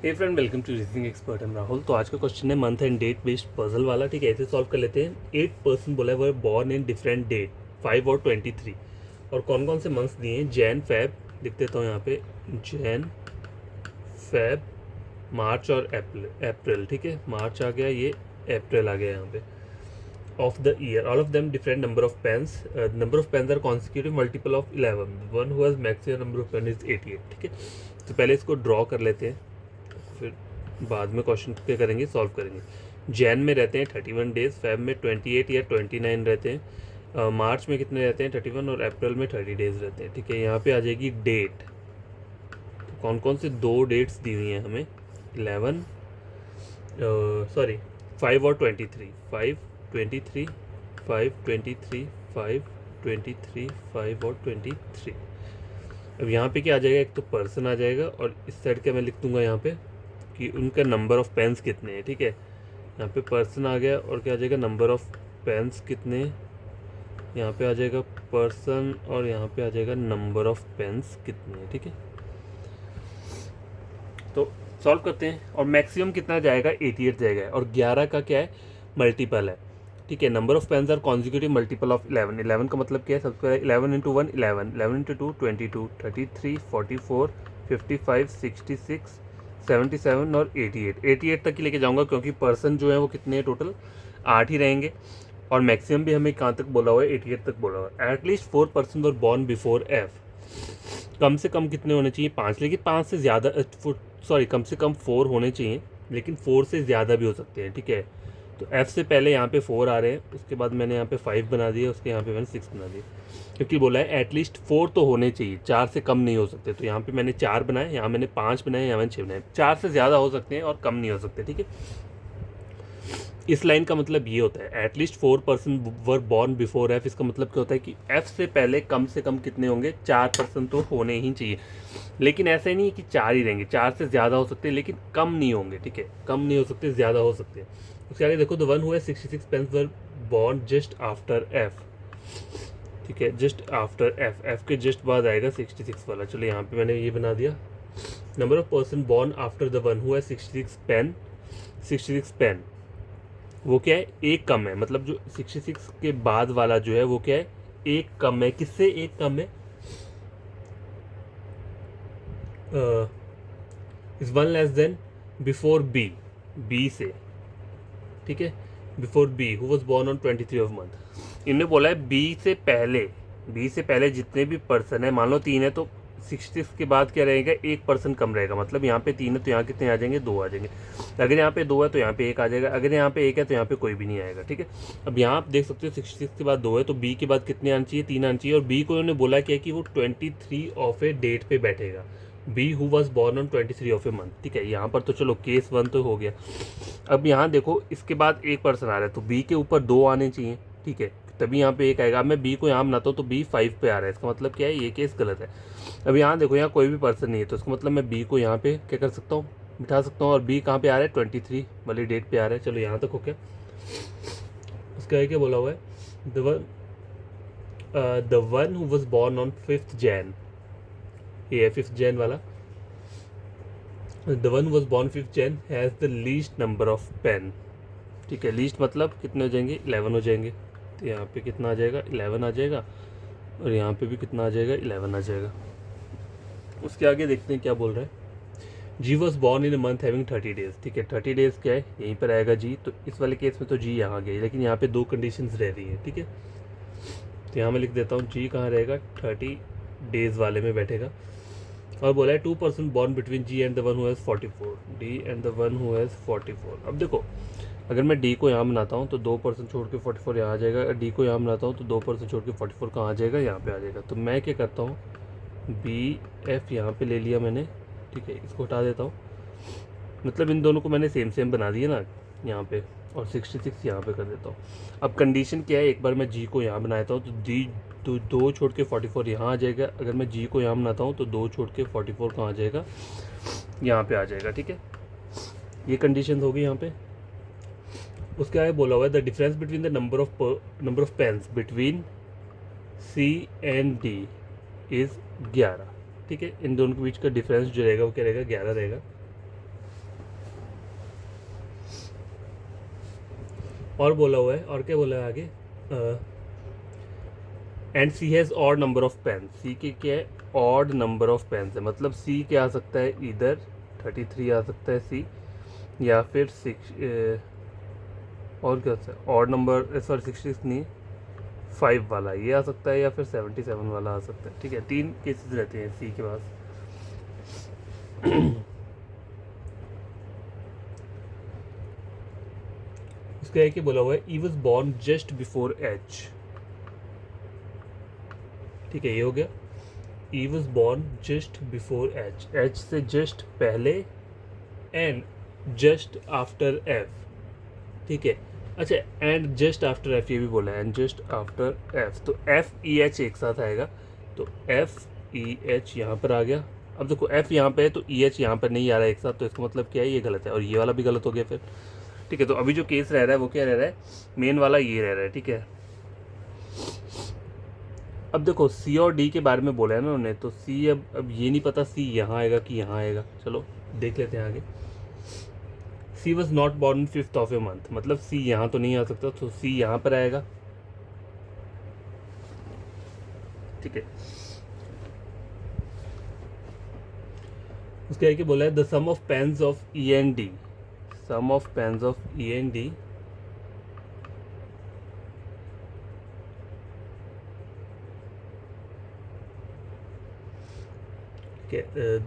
Hey friend, welcome to reasoning expert. हम राहुल। तो आज का क्वेश्चन है month and date based puzzle वाला। ठीक है, ऐसे सॉल्व कर लेते हैं। 8 पर्सन बोला है वो बॉर्न इन डिफरेंट डेट 5 और 23। और कौन कौन से मंथ्स दिए हैं? जैन, फैब, लिख देता हूँ यहाँ पे, जैन, फैब, मार्च और अप्रैल। ठीक है, मार्च आ गया, ये अप्रैल आ गया यहाँ पे। Of the year, all of them different number of pens. Number of pens are consecutive multiple of 11। One who has maximum number of pen is 88। ठीक है, तो पहले इसको ड्रॉ कर लेते हैं, फिर बाद में क्वेश्चन क्या करेंगे, सॉल्व करेंगे। जैन में रहते हैं 31 डेज, फेब में 28 या 29 रहते हैं, मार्च में कितने रहते हैं 31, और अप्रैल में 30 डेज रहते हैं। ठीक है, यहाँ पे आ जाएगी डेट। तो कौन कौन से दो डेट्स दी हुई हैं हमें? 11 सॉरी 5 और 23, 5 23, 5 23, 5 23, 5 और 23। अब यहाँ पे क्या आ जाएगा? एक तो पर्सन आ जाएगा, और इस साइड का मैं लिख दूंगा यहाँ पे कि उनका नंबर ऑफ पेन्स कितने हैं। ठीक है, यहाँ पे पर्सन आ गया, और क्या आ जाएगा? नंबर ऑफ पेन्स कितने, यहाँ पे आ जाएगा पर्सन, और यहाँ पे आ जाएगा नंबर ऑफ पेन्स कितने हैं। ठीक है, तो सॉल्व करते हैं। और मैक्सिमम कितना जाएगा? 88 जाएगा, और 11 का क्या है? मल्टीपल है। ठीक है, number of pens are consecutive multiple of 11। 11 का मतलब क्या है? सबसे पहले 11 इंटू 1 11, 11 इंटू 2 22, 33, 44, 55, 66, 77 और 88। 88 तक ही लेके जाऊंगा, क्योंकि पर्सन जो है वो कितने हैं टोटल? 8 ही रहेंगे। और मैक्सिमम भी हमें कहाँ तक बोला हुआ है? 88 तक बोला हुआ है। At least 4 person were born before F. कम से कम कितने होने चाहिए? 5, लेकिन 5 से ज़्यादा, सॉरी, कम से कम 4 होने चाहिए, लेकिन 4 से ज़्यादा भी हो सकते हैं। ठीक है, तो एफ से पहले यहाँ पे 4 आ रहे हैं, उसके बाद मैंने यहाँ पे 5 बना दिया, उसके यहाँ पे मैंने 6 बना दिया, क्योंकि बोला है एटलीस्ट 4 तो होने चाहिए, 4 से कम नहीं हो सकते। तो यहाँ पे मैंने 4 बनाए, यहाँ मैंने 5 बनाए, यहाँ मैंने 6 बनाए। 4 से ज़्यादा हो सकते हैं और कम नहीं हो सकते। ठीक है, इस लाइन का मतलब ये होता है at least 4 person were born before F. इसका मतलब क्या होता है कि एफ से पहले कम से कम कितने होंगे? 4 पर्सन तो होने ही चाहिए। लेकिन ऐसा ही नहीं है कि 4 ही रहेंगे, 4 से ज़्यादा हो सकते हैं, लेकिन कम नहीं होंगे। ठीक है, कम नहीं हो सकते, ज़्यादा हो सकते हैं। उसके आगे देखो, the one who has 66 pens were born just after F. ठीक है, जस्ट आफ्टर एफ, एफ के जस्ट बाद आएगा 66 वाला। चलो यहाँ पे मैंने ये बना दिया। Number of person born after the one who has 66 pen, 66 pen, वो क्या है? एक कम है। मतलब जो 66 के बाद वाला जो है वो क्या है? एक कम है। किससे एक कम है? Is one less than before B, B से। ठीक है, before B who was born on 23 of month. इन्होंने बोला है बी से पहले, बी से पहले जितने भी पर्सन है, मान लो 3 है, तो 66 के बाद क्या रहेगा? 1 पर्सन कम रहेगा। मतलब यहाँ पे 3 है तो यहाँ कितने आ जाएंगे? 2 आ जाएंगे। अगर यहाँ पे 2 है तो यहाँ पे 1 आ जाएगा। अगर यहाँ पे 1 है तो यहाँ पे कोई भी नहीं आएगा। ठीक है, अब यहाँ आप देख सकते हो 66 के बाद 2 है, तो बी के बाद कितने आना चाहिए? 3 आना चाहिए। और बी को उन्होंने बोला क्या कि वो 23 ऑफ ए डेट पे बैठेगा। B who was born on 23 of a month. ठीक है, यहाँ पर तो चलो केस 1 तो हो गया। अब यहाँ देखो, इसके बाद 1 पर्सन आ रहा है, तो बी के ऊपर 2 आने चाहिए। ठीक है, तभी यहाँ पे 1 आएगा। अब मैं बी को यहाँ बनाता हूँ तो बी 5 पे आ रहा है, इसका मतलब क्या है? ये केस गलत है। अब यहाँ देखो, यहाँ कोई भी पर्सन नहीं है, तो इसका मतलब मैं बी को यहाँ पे क्या कर सकता हूँ? बिठा सकता हूँ। और बी कहाँ पे आ रहा है? 23 वाली डेट पे आ रहा है। चलो यहाँ तक हो गया। उसका क्या बोला हुआ है? The one who was born on 5th Jan, ये है 5th जैन वाला। The one was born 5th Jan has the least number of pen. ठीक है, लीस्ट मतलब कितने हो जाएंगे? 11 हो जाएंगे। तो यहाँ पे कितना आ जाएगा? 11 आ जाएगा, और यहाँ पे भी कितना आ जाएगा? 11 आ जाएगा। उसके आगे देखते हैं क्या बोल रहा है। G was born in a month having 30 days. ठीक है, 30 डेज क्या है? यहीं पर आएगा जी। तो इस वाले केस में तो जी यहाँ गई, लेकिन यहाँ पे 2 कंडीशंस रह रही हैं। ठीक है, तो यहाँ मैं लिख देता हूँ जी कहाँ रहेगा? 30 डेज वाले में बैठेगा। और बोला है 2 person born between ji and the one who has 44, D and the one who has 44। अब देखो, अगर मैं डी को यहाँ बनाता हूँ तो 2 पर्सन छोड़ के 44 यहाँ आ जाएगा। डी को यहाँ बनाता हूँ तो 2 पर्सन छोड़ के 44 कहाँ आ जाएगा? यहाँ पे आ जाएगा। तो मैं क्या करता हूँ, बी एफ यहाँ पे ले लिया मैंने। ठीक है, इसको हटा देता हूँ। मतलब इन दोनों को मैंने सेम सेम बना दिया ना यहाँ पे, और 66 यहाँ पे कर देता हूँ। अब कंडीशन क्या है? एक बार मैं जी को यहाँ बनाता हूँ तो डी तो 2 छोड़ के 44 यहाँ आ जाएगा। अगर मैं जी को यहाँ बनाता हूँ तो 2 छोड़ के 44 कहाँ आ जाएगा? यहाँ पे आ जाएगा। ठीक है, ये कंडीशन होगी यहाँ पे। उसके आगे बोला हुआ है the difference between the number of pens between C and D is 11। ठीक है, इन दोनों के बीच का डिफरेंस जो रहेगा वो क्या रहेगा? 11 रहेगा। और बोला हुआ है, और क्या बोला है आगे, and C has odd number of pen, C के क्या है, ऑड नंबर ऑफ पेन है, मतलब सी क्या आ सकता है, इधर 33 आ सकता है सी, या फिर 6 और क्या होता है ऑड नंबर, सॉरी 66 नहीं, 5 वाला ये आ सकता है, या फिर 77 वाला आ सकता है। ठीक है, 3 केसेस रहते हैं सी के पास। उसका है कि बोला हुआ है E was born just before H. ठीक है, ये हो गया, E was born just before H, H से जस्ट पहले, एंड जस्ट आफ्टर एफ। ठीक है, अच्छा, एंड जस्ट आफ्टर एफ ये भी बोला है, एंड जस्ट आफ्टर एफ, तो एफ ई एच एक साथ आएगा, तो एफ ई एच यहाँ पर आ गया। अब देखो एफ यहाँ पे है तो ई एच यहाँ पर नहीं आ रहा है एक साथ, तो इसका मतलब क्या है, ये गलत है, और ये वाला भी गलत हो गया फिर। ठीक है, तो अभी जो केस रह रहा है वो क्या रह रहा है, मेन वाला ये रह रहा है। ठीक है, अब देखो सी और डी के बारे में बोला है ना उन्होंने, तो सी अब ये नहीं पता सी यहाँ आएगा कि यहाँ आएगा, चलो देख लेते हैं आगे। C was not born 5th of a month, मतलब सी यहाँ तो नहीं आ सकता, तो सी यहाँ पर आएगा। ठीक है, उसके आगे बोला है the sum of pens of E and D, sum of pens of E and D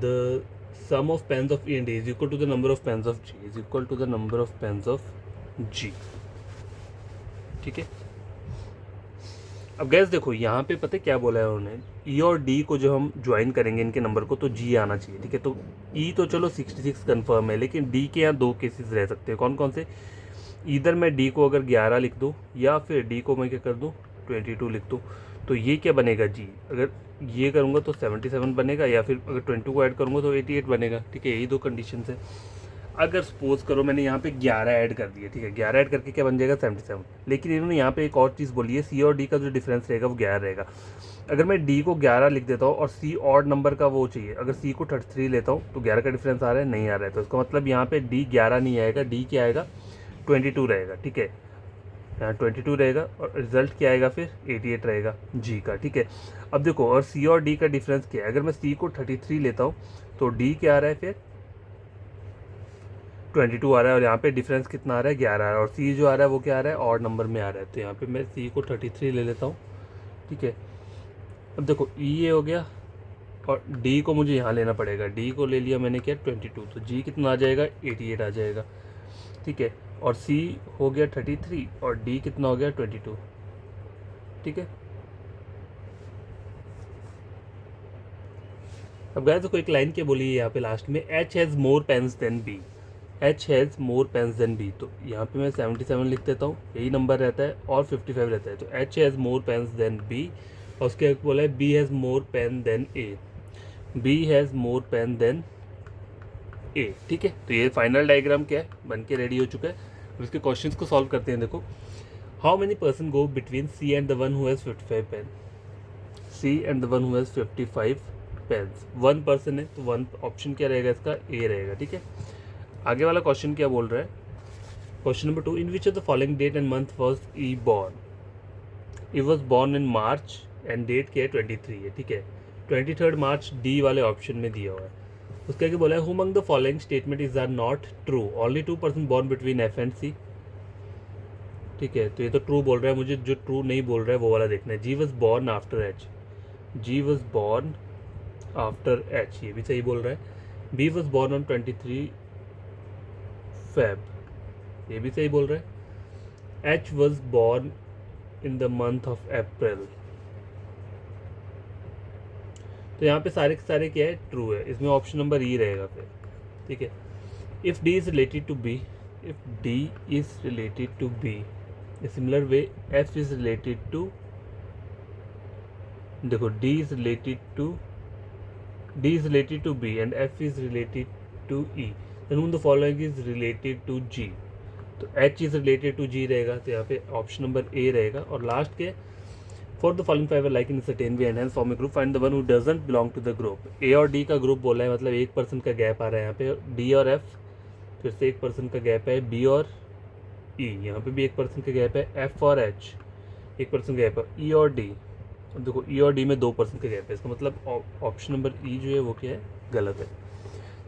the sum of pens of E and D is equal to the number of pens of G, is equal to the number of pens of G। ठीक है, अब gas देखो यहाँ पे पता है क्या बोला है उन्होंने, E और D को जो हम ज्वाइन करेंगे इनके नंबर को, तो G आना चाहिए। ठीक है, तो E तो चलो 66 कंफर्म है, लेकिन D के यहाँ 2 केसेस रह सकते हैं, कौन कौन से, इधर मैं D को अगर 11 लिख दूँ, या फिर D को मैं क्या कर दूँ 22 लिख दूँ, तो ये क्या बनेगा जी, अगर ये करूँगा तो 77 बनेगा, या फिर अगर 22 को ऐड करूँगा तो 88 बनेगा। ठीक है, यही 2 कंडीशन है। अगर सपोज करो मैंने यहाँ पे 11 ऐड कर दिया, ठीक है, 11 ऐड करके क्या बन जाएगा 77, लेकिन इन्होंने यहाँ पे एक और चीज़ बोली है, सी और डी का जो डिफरेंस रहेगा वो 11 रहेगा। अगर मैं डी को 11 लिख देता हूँ और सी ऑड नंबर का वो चाहिए, अगर सी को 33 लेता हूँ तो 11 का डिफरेंस आ रहा है, नहीं आ रहा है, तो इसका मतलब यहाँ पे डी 11 नहीं आएगा, डी क्या आएगा 22 रहेगा। ठीक है, यहाँ 22 रहेगा, और रिजल्ट क्या आएगा फिर 88 रहेगा जी का। ठीक है, अब देखो और सी और डी का डिफरेंस क्या है, अगर मैं सी को 33 लेता हूँ तो डी क्या आ रहा है फिर 22 आ रहा है, और यहाँ पे डिफरेंस कितना आ रहा है 11 आ रहा है, और सी जो आ रहा है वो क्या आ रहा है ऑड नंबर में आ रहा है, तो यहाँ पे मैं सी को 33 ले लेता हूँ। ठीक है, अब देखो ई ये हो गया, और डी को मुझे यहाँ लेना पड़ेगा, डी को ले लिया मैंने क्या 22, तो जी कितना आ जाएगा 88 आ जाएगा। ठीक है, और सी हो गया 33 और डी कितना हो गया 22। ठीक है, अब गाइस देखो एक लाइन क्या बोली है यहाँ पे लास्ट में, H has more pens than B, H has more pens than B, तो यहाँ पे मैं 77 लिख देता हूँ, यही नंबर रहता है, और 55 रहता है, तो H has more pens than B, और उसके आगे बोला है B has more pen than A, B has more pen than A. ठीक है, तो ये फाइनल डायग्राम क्या है बन के रेडी हो चुका है। अब इसके क्वेश्चंस को सॉल्व करते हैं। देखो, how many person go between C and the one who has 55 pen, C and the one who has 55 pens, 1 person है, तो 1 ऑप्शन क्या रहेगा इसका ए रहेगा। ठीक है, आगे वाला क्वेश्चन क्या बोल रहा है, question number 2, in which of the following date and month was E born, E was born in March and date क्या है 23 है। ठीक है, 23 मार्च डी वाले ऑप्शन में दिया हुआ है। उसके आगे बोला है among the following statement is are not true, only 2 person born between F and C. ठीक है, तो ये तो ट्रू बोल रहा है, मुझे जो ट्रू नहीं बोल रहा है वो वाला देखना है। G was born after H, G was born after H, ये भी सही बोल रहा है। B was born on 23 Feb, ये भी सही बोल रहा है। H was born in the month of April, तो यहाँ पे सारे के सारे क्या है ट्रू है, इसमें ऑप्शन नंबर ई रहेगा फिर। ठीक है, if D is related to B, if D is related to B, similar way F is related to, देखो D is related to, D is related to B and F is related to E, then whom the following is related to G, तो H is related to G रहेगा, तो यहाँ पे option number A रहेगा। और last के for the following five like in certain way and hence form a group, find the one who doesn't belong to the group. A और D का group बोला है, मतलब 1 पर्सन का गैप आ रहा है यहाँ पे, डी और एफ फिर से 1 पर्सन का गैप है, बी और ई, यहाँ पे भी 1% का गैप है। एफ और एच 1% गैप है। ई और डी, अब देखो ई और डी में 2% का गैप है, इसका मतलब ऑप्शन नंबर ई जो है वो क्या है, गलत है।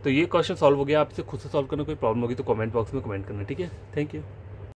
तो ये क्वेश्चन सॉल्व हो गया। आपसे खुद से सॉल्व करना कोई प्रॉब्लम होगी तो कमेंट बॉक्स में कमेंट करना, ठीक है। Thank you.